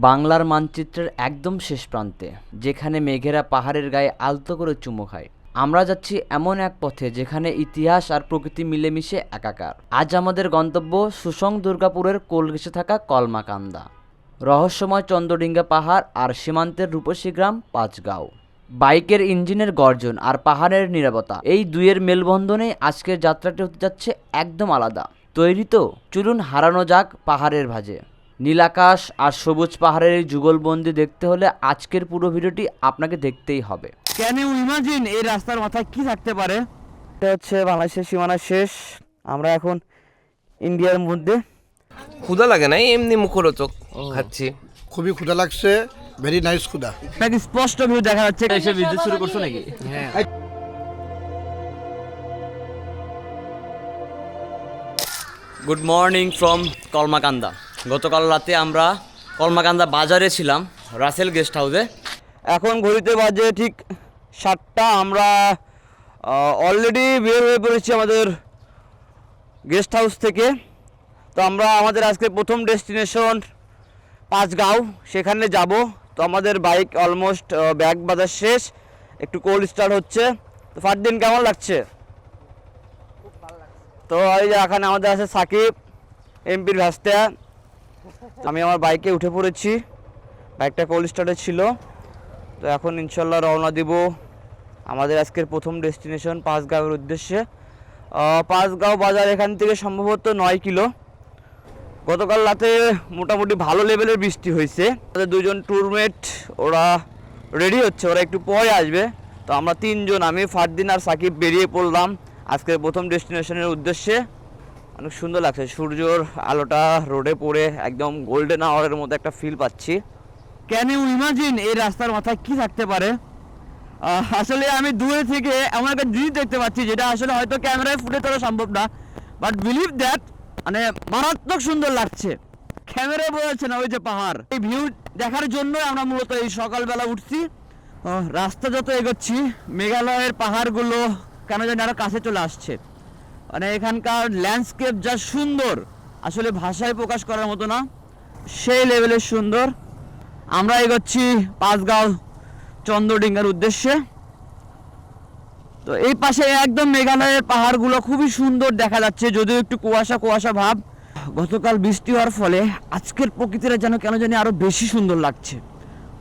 বাংলার মানচিত্রের একদম শেষ প্রান্তে, যেখানে মেঘেরা পাহাড়ের গায়ে আলতো করে চুমু খায়। আমরা যাচ্ছি এমন এক পথে যেখানে ইতিহাস আর প্রকৃতি মিলেমিশে একাকার। আজ আমাদের গন্তব্য সুসং দুর্গাপুরের কোল ঘেঁষে থাকা কলমাকান্দা, রহস্যময় চন্দ্রডিঙ্গা পাহাড় আর সীমান্তের রূপসী গ্রাম পাঁচগাঁও। বাইকের ইঞ্জিনের গর্জন আর পাহাড়ের নীরবতা, এই দুইয়ের মেলবন্ধনে আজকের যাত্রাটি হতে যাচ্ছে একদম আলাদা। তৈরি তো? চলুন হারানো যাক পাহাড়ের ভাঁজে। নীলাকাশ আর সবুজ পাহাড়ের এই যুগলবন্দি দেখতে হলে আজকের পুরো ভিডিওটি আপনাকে দেখতেই হবে। ক্যান ইউ ইমাজিন এই রাস্তার মাথায় কি থাকতে পারে? এটা হচ্ছে বাংলাদেশের সীমানা শেষ, আমরা এখন ইন্ডিয়ার মধ্যে। ক্ষুধা লাগে না, এমনি মুখরোচক খাচ্ছি। খুবই ক্ষুধা লাগছে, ভেরি নাইস ক্ষুধা। নাকি স্পষ্ট ভিউ দেখা যাচ্ছে। এসে বিজনেস শুরু করছো নাকি? হ্যাঁ। Good morning from Kalmakanda. গতকাল রাতে আমরা কলমাকান্দা বাজারে ছিলাম, রাসেল গেস্ট হাউসে। এখন ঘড়িতে বাজে ঠিক 7টা। আমরা অলরেডি বের হয়ে পড়েছি আমাদের গেস্ট হাউস থেকে। তো আমরা আমাদের আজকে প্রথম ডেস্টিনেশন পাঁচগাঁও, সেখানে যাব। তো আমাদের বাইক অলমোস্ট ব্যাগ বাজার শেষ, একটু কোল্ড স্টার্ট হচ্ছে। তো ফারদিন কেমন লাগছে? তো এই যে এখানে আমাদের আছে সাকিব, এমপির ভাস্তা। আমি আমার বাইকে উঠে পড়েছি, বাইকটা কোল্ড স্টার্টে ছিল। তো এখন ইনশাল্লাহ রওনা দিব আমাদের আজকের প্রথম ডেস্টিনেশন পাঁচগাঁওয়ের উদ্দেশ্যে। পাঁচগাঁও বাজার এখান থেকে সম্ভবত 9 কিলো। গতকাল রাতে মোটামুটি ভালো লেভেলের বৃষ্টি হয়েছে। আমাদের দুজন ট্যুরমেট ওরা রেডি হচ্ছে, ওরা একটু পরে আসবে। তো আমরা 3 জন, আমি ফারদিন আর সাকিব বেরিয়ে পড়লাম আজকের প্রথম ডেস্টিনেশনের উদ্দেশ্যে। অনেক সুন্দর লাগছে, সূর্যর আলোটা রোডে পড়ে একদম গোল্ডেন আওয়ারের মতো একটা ফিল পাচ্ছি। ক্যান ইউ ইমাজিন এই রাস্তার মাথায় কি থাকতে পারে? আসলে আমি দূরে থেকে এমন একটা জিনিস দেখতে পাচ্ছি যেটা আসলে হয়তো ক্যামেরায় ফুটে তোলা সম্ভব না, বাট বিলিভ দ্যাট মানে মারাত্মক সুন্দর লাগছে। ক্যামেরায় বোঝা যাচ্ছে না ওই যে পাহাড়। এই ভিউ দেখার জন্য আমরা মূলত এই সকালবেলা উঠছি। রাস্তা যত এগোচ্ছি মেঘালয়ের পাহাড়গুলো কেন জানি আরো কাছে চলে আসছে। মানে এখানকার ল্যান্ডস্কেপ যা সুন্দর, আসলে ভাষায় প্রকাশ করার মতো না, সেই লেভেলের সুন্দর। আমরা এগোচ্ছি পাঁচগাঁও চন্দ্রডিঙ্গার উদ্দেশ্যে। তো এই পাশে একদম মেঘালয়ের পাহাড়গুলো খুবই সুন্দর দেখা যাচ্ছে, যদিও একটু কুয়াশা কুয়াশা ভাব। গতকাল বৃষ্টি হওয়ার ফলে আজকের প্রকৃতিটা যেন কেন জানি আরো বেশি সুন্দর লাগছে।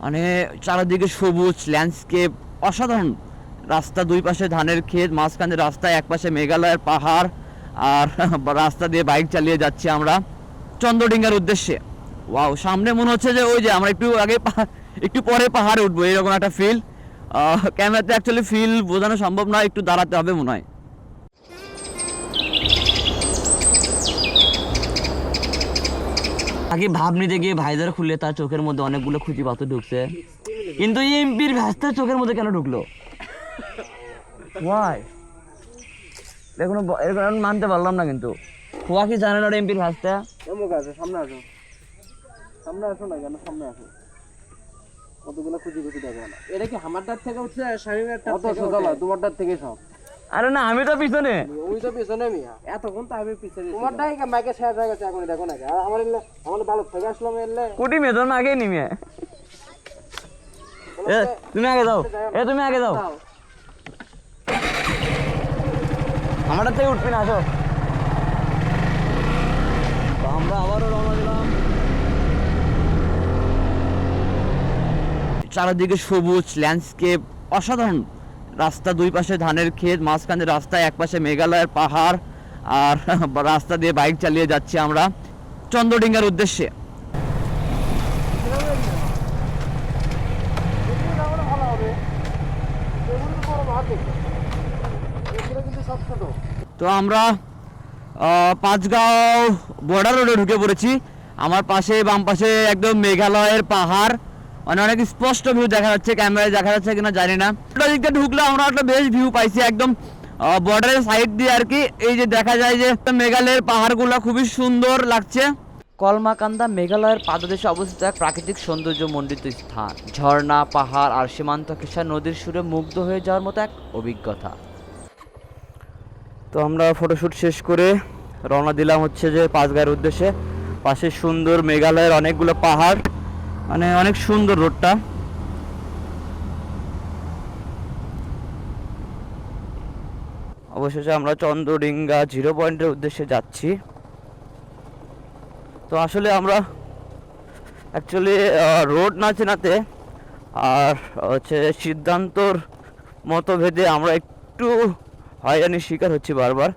মানে চারিদিকে সবুজ ল্যান্ডস্কেপ, অসাধারণ। রাস্তা দুই পাশে ধানের ক্ষেত, মাঝখানে রাস্তায় এক পাশে মেঘালয়ের পাহাড়, আর রাস্তা দিয়ে বাইক চালিয়ে যাচ্ছি আমরা চন্দ্রডিঙ্গার উদ্দেশ্যে। ওয়াও, সামনে মনে হচ্ছে যে ওই যে আমরা একটু আগে একটু পরে পাহাড়ে উঠবো, এরকম একটা ফিল। ক্যামেরাতে অ্যাকচুয়ালি ফিল বোঝানো সম্ভব না, একটু দাঁড়াতে হবে মনে হয়। আগে ভাব নিতে গিয়ে ভাইজার খুললে তার চোখের মধ্যে অনেকগুলো খুঁজি পাথর ঢুকছে, কিন্তু এমপির ভাস্তার চোখের মধ্যে কেন ঢুকলো? ওয়াই দেখুন, এরকম মানতে পারলাম না। কিন্তু খোয়া কি জানে না এমপির ভাস্তা? সামনে আসো, সামনে আসো না কেন, সামনে আসো। কতগুলো খুঁজি খুঁজি দেখো না। এটা কি আমারটার থেকে উঠছে, শামিমের টার থেকে উঠছে? তোমারটার থেকে সব। আরে না, আমি তো পিছনে। ওই তো পিছনে মিয়া, এতক্ষণ তো আমি পিছনে। তোমারটাই মাইকে শেষ হয়ে গেছে, এখন দেখো না। আর আমার ভালো থেকে আসলাম এলে কোটি মেদন আগে নিমে। তুমি আগে যাও, তুমি আগে যাও, আমারটার থেকে উঠবি না। আসো, আমরা আবারও রওনা দিলাম। চারিদিকে সবুজ ল্যান্ডস্কেপ, অসাধারণ। রাস্তা দুই পাশে ধানের ক্ষেত, মাঝখানে রাস্তায় এক পাশে মেঘালয়ের পাহাড়, আর রাস্তা দিয়ে বাইক চালিয়ে যাচ্ছি আমরা চন্দ্রডিঙ্গার উদ্দেশ্যে। তো আমরা পাঁচগাঁও বর্ডার রোডে ঢুকে পড়েছি। আমার পাশে বাম পাশে একদম মেঘালয়ের পাহাড়, মানে অনেক স্পষ্ট ভিউ দেখা যাচ্ছে। ক্যামেরায় দেখা যাচ্ছে কিনা জানি না। দিকটা ঢুকলে আমরা একটা বেশ ভিউ পাইছি একদম বর্ডারের সাইড দিয়ে আর কি। এই যে দেখা যায় যে মেঘালয়ের পাহাড়গুলো খুবই সুন্দর লাগছে। কলমাকান্দা মেঘালয়ের পাদদেশে অবস্থিত এক প্রাকৃতিক সৌন্দর্য মণ্ডিত স্থান। ঝর্ণা, পাহাড় আর সীমান্ত ঘেঁষা নদীর সুরে মুগ্ধ হয়ে যাওয়ার মতো এক অভিজ্ঞতা। তো আমরা ফটোশ্যুট শেষ করে রওনা দিলাম হচ্ছে যে পাঁচগাঁওয়ের উদ্দেশ্যে। পাশে সুন্দর মেঘালয়ের অনেকগুলো পাহাড়, মানে অনেক সুন্দর রোডটা। অবশেষে আমরা চন্দ্রডিঙ্গা 0 পয়েন্টের উদ্দেশ্যে যাচ্ছি। তো আসলে আমরা অ্যাকচুয়ালি রোড না চেনাতে আর হচ্ছে সিদ্ধান্তর মতভেদে আমরা একটু হয়রানির শিকার হচ্ছি বারবার।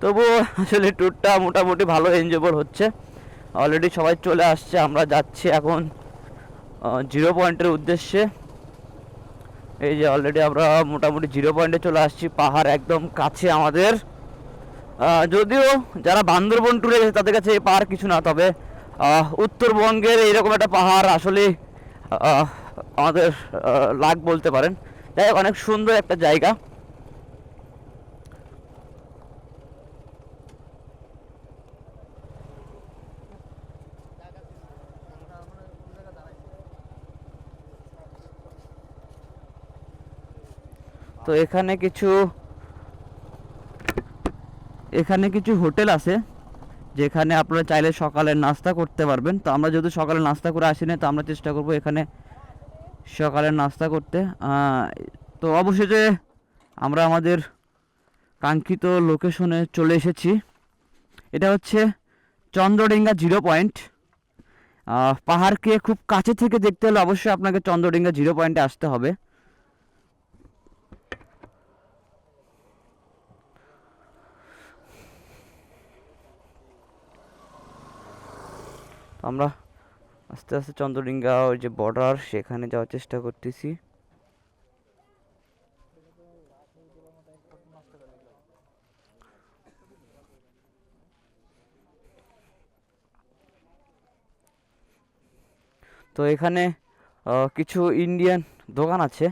তবুও আসলে ট্যুরটা মোটামুটি ভালো এনজয়েবল হচ্ছে। অলরেডি সবাই চলে আসছে, আমরা যাচ্ছি এখন 0 পয়েন্টের উদ্দেশ্যে। এই যে অলরেডি আমরা মোটামুটি 0 পয়েন্টে চলে আসছি, পাহাড় একদম কাছে আমাদের। যদিও যারা বান্দরবন ট্যুরে গেছে তাদের কাছে এই পাহাড় কিছু না, তবে উত্তরবঙ্গের এইরকম একটা পাহাড় আসলে আমাদের লাক বলতে পারেন। তাই অনেক সুন্দর একটা জায়গা। তো এখানে কিছু হোটেল আছে যেখানে আপনারা চাইলে সকালের নাস্তা করতে পারবেন। তো আমরা যেহেতু সকালে নাস্তা করে আসিনি, তো আমরা চেষ্টা করব এখানে সকালের নাস্তা করতে। তো অবশেষে আমরা আমাদের কাঙ্ক্ষিত লোকেশনে চলে এসেছি। এটা হচ্ছে চন্দ্রডিঙ্গা 0 পয়েন্ট। পাহাড়কে খুব কাছে থেকে দেখতে হলে অবশ্যই আপনাকে চন্দ্রডিঙ্গা 0 পয়েন্টে আসতে হবে। আমরা আস্তে আস্তে চন্দ্রডিঙ্গা ওই যে বর্ডার সেখানে যাওয়ার চেষ্টা করতেছি। তো এখানে কিছু ইন্ডিয়ান দোকান আছে,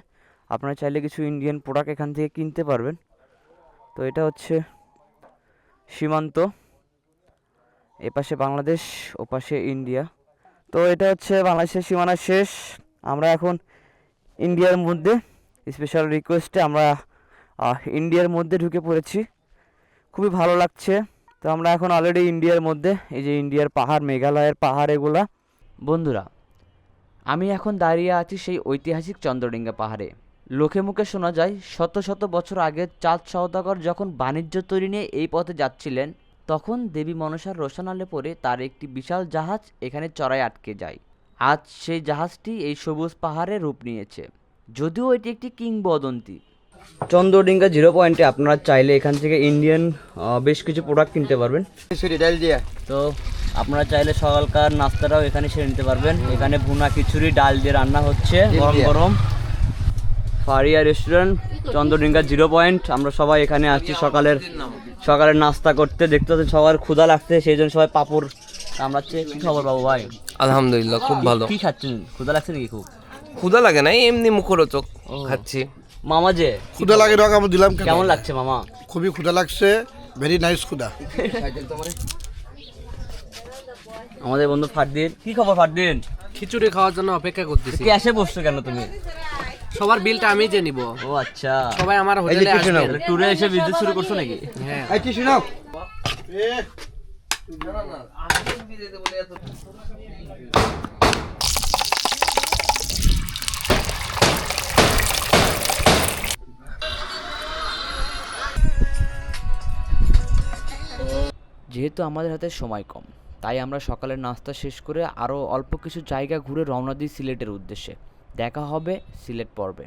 আপনারা চাইলে কিছু ইন্ডিয়ান প্রোডাক্ট এখান থেকে কিনতে পারবেন। তো এটা হচ্ছে সীমান্ত, এপাশে বাংলাদেশ ওপাশে ইন্ডিয়া। তো এটা হচ্ছে বাংলাদেশের সীমানা শেষ, আমরা এখন ইন্ডিয়ার মধ্যে। স্পেশাল রিকোয়েস্টে আমরা ইন্ডিয়ার মধ্যে ঢুকে পড়েছি, খুবই ভালো লাগছে। তো আমরা এখন অলরেডি ইন্ডিয়ার মধ্যে, এই যে ইন্ডিয়ার পাহাড়, মেঘালয়ের পাহাড় এগুলা। বন্ধুরা, আমি এখন দাঁড়িয়ে আছি সেই ঐতিহাসিক চন্দ্রডিঙ্গা পাহাড়ে। লোকে মুখে শোনা যায় শত শত বছর আগে চাঁদ সওদাগর যখন বাণিজ্য তৈরি নিয়ে এই পথে যাচ্ছিলেন, তখন দেবী মনসার রোশনালে পড়ে তার একটি বিশাল জাহাজ এখানে চড়ায় আটকে যায়। আজ সেই জাহাজটি এই সবুজ পাহাড়ে রূপ নিয়েছে, যদিও এটি একটি কিংবদন্তি। চন্দ্রডিঙ্গা 0 পয়েন্টে আপনারা চাইলে এখান থেকে ইন্ডিয়ান বেশ কিছু প্রোডাক্ট কিনতে পারবেন। তো আপনারা চাইলে সকালকার নাস্তাটাও এখানে সেরে নিতে পারবেন। এখানে ভুনা খিচুড়ি ডাল দিয়ে রান্না হচ্ছে গরম গরম। Faria restaurant, Chandradinga 0 point. আমরা সবাই এখানে আসছি সকালের নাস্তা করতে। দেখতে পাচ্ছেন সবার ক্ষুধা লাগছে, সেই জন্য সবাই পাপড় কামড়াচ্ছে। কি খবর বাবু ভাই? আলহামদুলিল্লাহ, খুব ভালো। কি খাচ্ছেন? ক্ষুধা লাগছে নাকি খুব? ক্ষুধা লাগে না, এমনি মুখরোচক খাচ্ছি। মামা যে ক্ষুদা লাগে রক আমি দিলাম। কেমন লাগছে মামা? খুবই ক্ষুদা লাগছে, ভেরি নাইস ক্ষুদা। আমাদের বন্ধু ফারদিন। কি খবর ফারদিন? খিচুড়ি খাওয়ার জন্য অপেক্ষা করতেছি। কি এসে বসছো কেন তুমি? সবার বিলটা আমি যে নিব। ও আচ্ছা, সবাই আমার হোটেলে আসবে। ট্যুরে এসে বিজনেস শুরু করছো নাকি? হ্যাঁ। এই কি শুনাও, যেহেতু আমাদের হাতে সময় কম, তাই আমরা সকালের নাস্তা শেষ করে আরও অল্প কিছু জায়গা ঘুরে রওনা দিই সিলেটের উদ্দেশ্যে। দেখা হবে সিলেট পর্বে।